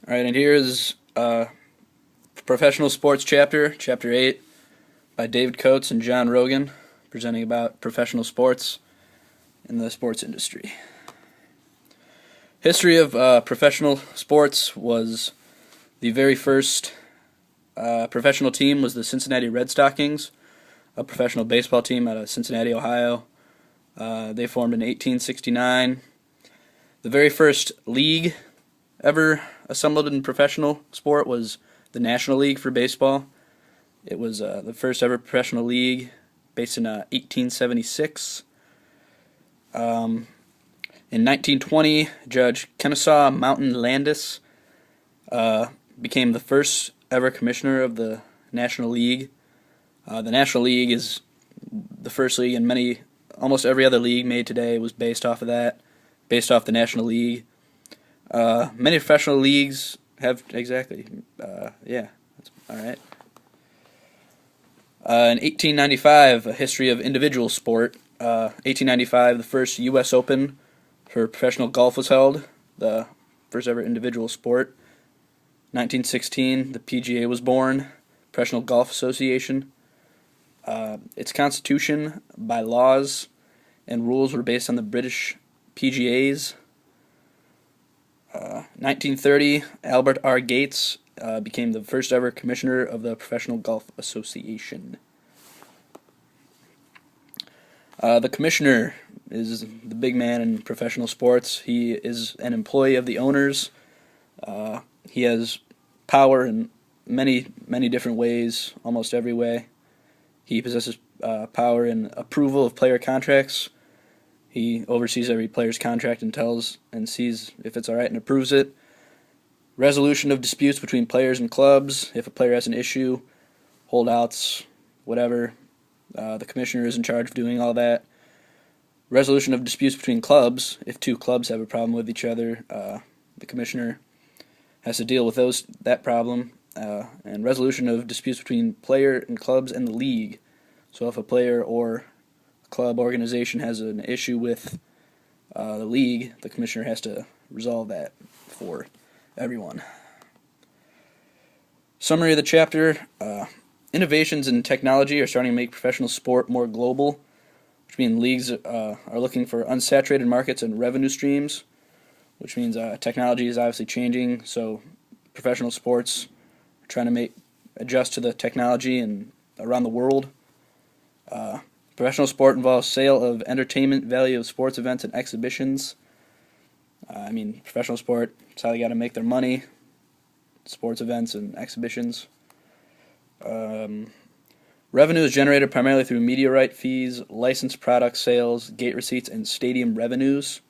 All right, and here is professional sports chapter 8, by David Coates and John Rogan, presenting about professional sports in the sports industry. History of professional sports was the very first professional team was the Cincinnati Red Stockings, a professional baseball team out of Cincinnati, Ohio. They formed in 1869. The very first league ever assembled in professional sport was the National League for Baseball. It was the first ever professional league, based in 1876. In 1920, Judge Kennesaw Mountain Landis became the first ever commissioner of the National League. The National League is the first league, and almost every other league made today was based off of that, based off the National League. Many professional leagues have exactly, that's all right. In 1895, a history of individual sport. 1895, the first U.S. Open for professional golf was held, the first ever individual sport. 1916, the PGA was born, Professional Golf Association. Its constitution, by laws and rules, were based on the British PGA's. 1930, Albert R. Gates became the first ever commissioner of the Professional Golf Association. The commissioner is the big man in professional sports. He is an employee of the owners. He has power in many different ways, almost every way. He possesses power in approval of player contracts. He oversees every player's contract and sees if it's all right and approves it. Resolution of disputes between players and clubs. If a player has an issue, holdouts, whatever, the commissioner is in charge of doing all that. Resolution of disputes between clubs. If two clubs have a problem with each other, the commissioner has to deal with that problem. And resolution of disputes between player and clubs and the league. So if a player or club organization has an issue with the league, the commissioner has to resolve that for everyone. Summary of the chapter. Innovations in technology are starting to make professional sport more global, which means leagues are looking for unsaturated markets and revenue streams, which means technology is obviously changing, so professional sports are trying to adjust to the technology and around the world. Professional sport involves sale of entertainment value of sports events and exhibitions. Professional sport, it's how they got to make their money, sports events and exhibitions. Revenue is generated primarily through media right fees, licensed product sales, gate receipts, and stadium revenues,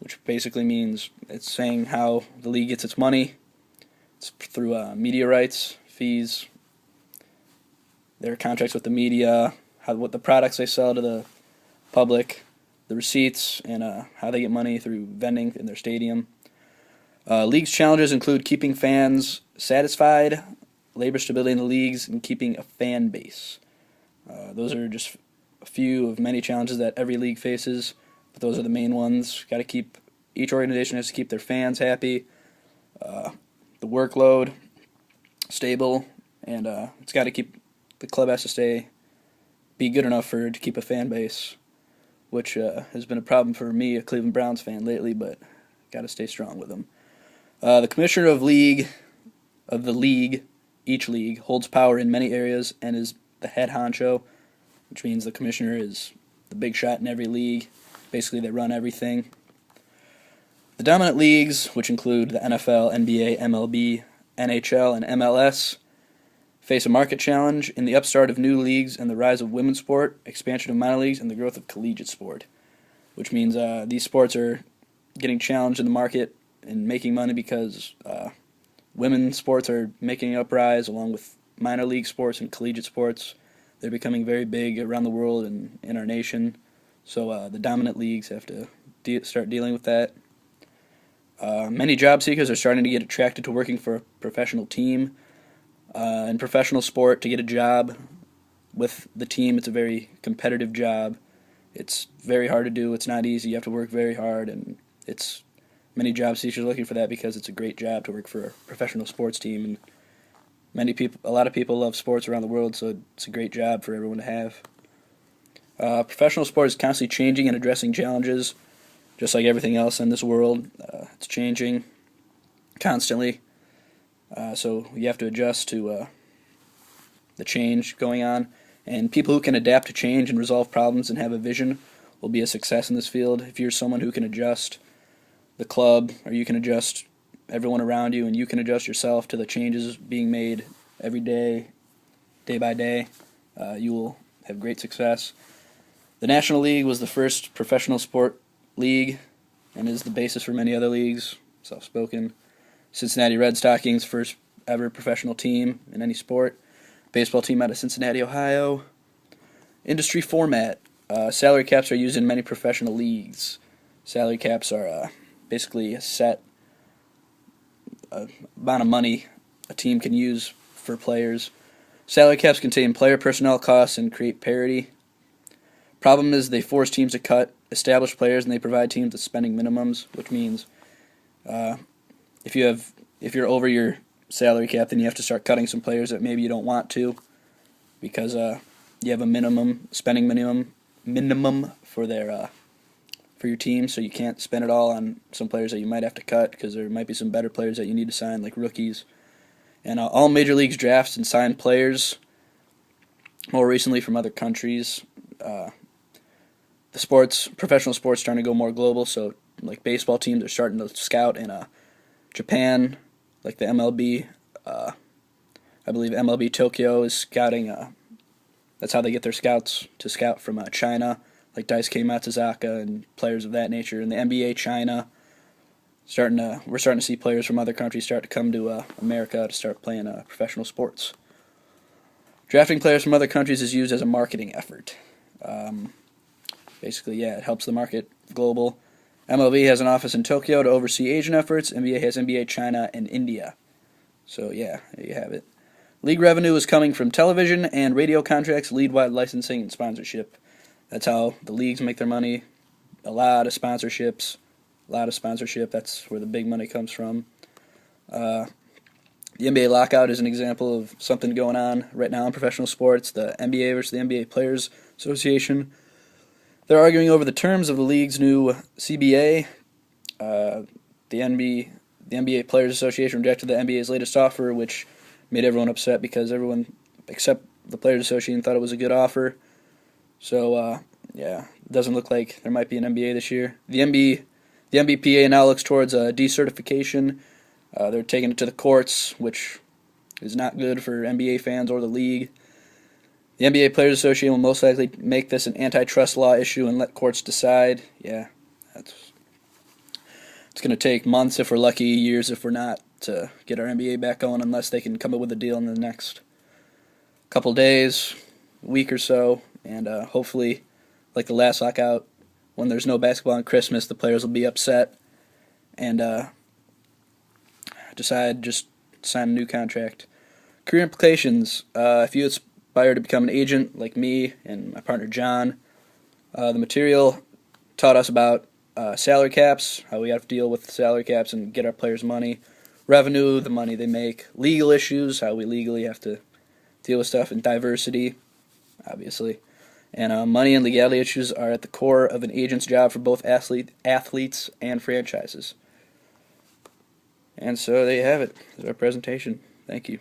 which basically means it's saying how the league gets its money. It's through media rights, fees, their contracts with the media, what the products they sell to the public, the receipts, and how they get money through vending in their stadium. League's challenges include keeping fans satisfied, labor stability in the leagues, and keeping a fan base. Those are just a few of many challenges that every league faces, but those are the main ones. Each organization has to keep their fans happy, the workload stable, and it's got to the club has to be good enough to keep a fan base, which has been a problem for me, a Cleveland Browns fan, lately, but got to stay strong with them. The commissioner of the league, each league, holds power in many areas and is the head honcho, which means the commissioner is the big shot in every league. Basically, they run everything. The dominant leagues, which include the NFL, NBA, MLB, NHL, and MLS, face a market challenge in the upstart of new leagues and the rise of women's sport, expansion of minor leagues, and the growth of collegiate sport, which means these sports are getting challenged in the market and making money because women's sports are making an uprise along with minor league sports and collegiate sports. They're becoming very big around the world and in our nation, so the dominant leagues have to start dealing with that. Many job seekers are starting to get attracted to working for a professional team. In professional sport, to get a job with the team, it's a very competitive job. It's very hard to do. It's not easy. You have to work very hard, and it's many job seekers are looking for that because it's a great job to work for a professional sports team, and a lot of people love sports around the world, so it's a great job for everyone to have. Professional sport is constantly changing and addressing challenges, just like everything else in this world. It's changing constantly, so you have to adjust to the change going on. And people who can adapt to change and resolve problems and have a vision will be a success in this field. If you're someone who can adjust the club, or you can adjust everyone around you, and you can adjust yourself to the changes being made every day, day by day, you will have great success. The National League was the first professional sport league and is the basis for many other leagues. Soft-spoken. Cincinnati Red Stockings, first ever professional team in any sport. Baseball team out of Cincinnati, Ohio. Industry format. Salary caps are used in many professional leagues. Salary caps are basically a set amount of money a team can use for players. Salary caps contain player personnel costs and create parity. Problem is they force teams to cut established players, and they provide teams with spending minimums, which means if you're over your salary cap, then you have to start cutting some players that maybe you don't want to, because you have a minimum spending minimum for for your team, so you can't spend it all on some players that you might have to cut, because there might be some better players that you need to sign, like rookies. And all major leagues drafts and sign players more recently from other countries. Professional sports starting to go more global, so like baseball teams are starting to scout in Japan, like the MLB. I believe MLB Tokyo is scouting. That's how they get their scouts to scout from China, like Daisuke Matsuzaka and players of that nature. And the NBA China, we're starting to see players from other countries start to come to America to start playing professional sports. Drafting players from other countries is used as a marketing effort. Basically, it helps the market global. MLB has an office in Tokyo to oversee Asian efforts. NBA has NBA China and India. So, there you have it. League revenue is coming from television and radio contracts, league-wide licensing, and sponsorship. That's how the leagues make their money. A lot of sponsorship. That's where the big money comes from. The NBA lockout is an example of something going on right now in professional sports. The NBA versus the NBA Players Association. They're arguing over the terms of the league's new CBA. The NBA Players Association rejected the NBA's latest offer, which made everyone upset because everyone except the Players Association thought it was a good offer. So, it doesn't look like there might be an NBA this year. The NBPA now looks towards decertification. They're taking it to the courts, which is not good for NBA fans or the league. The NBA Players Association will most likely make this an antitrust law issue and let courts decide. It's going to take months if we're lucky, years if we're not, to get our NBA back going, unless they can come up with a deal in the next couple days, week or so. And hopefully, like the last lockout, when there's no basketball on Christmas, the players will be upset and decide just to sign a new contract. Career implications. If you aspire to become an agent like me and my partner John, the material taught us about salary caps, how we have to deal with salary caps and get our players money, revenue, the money they make, legal issues, how we legally have to deal with stuff, and diversity, obviously. And money and legality issues are at the core of an agent's job for both athletes and franchises. And so there you have it. This is our presentation. Thank you.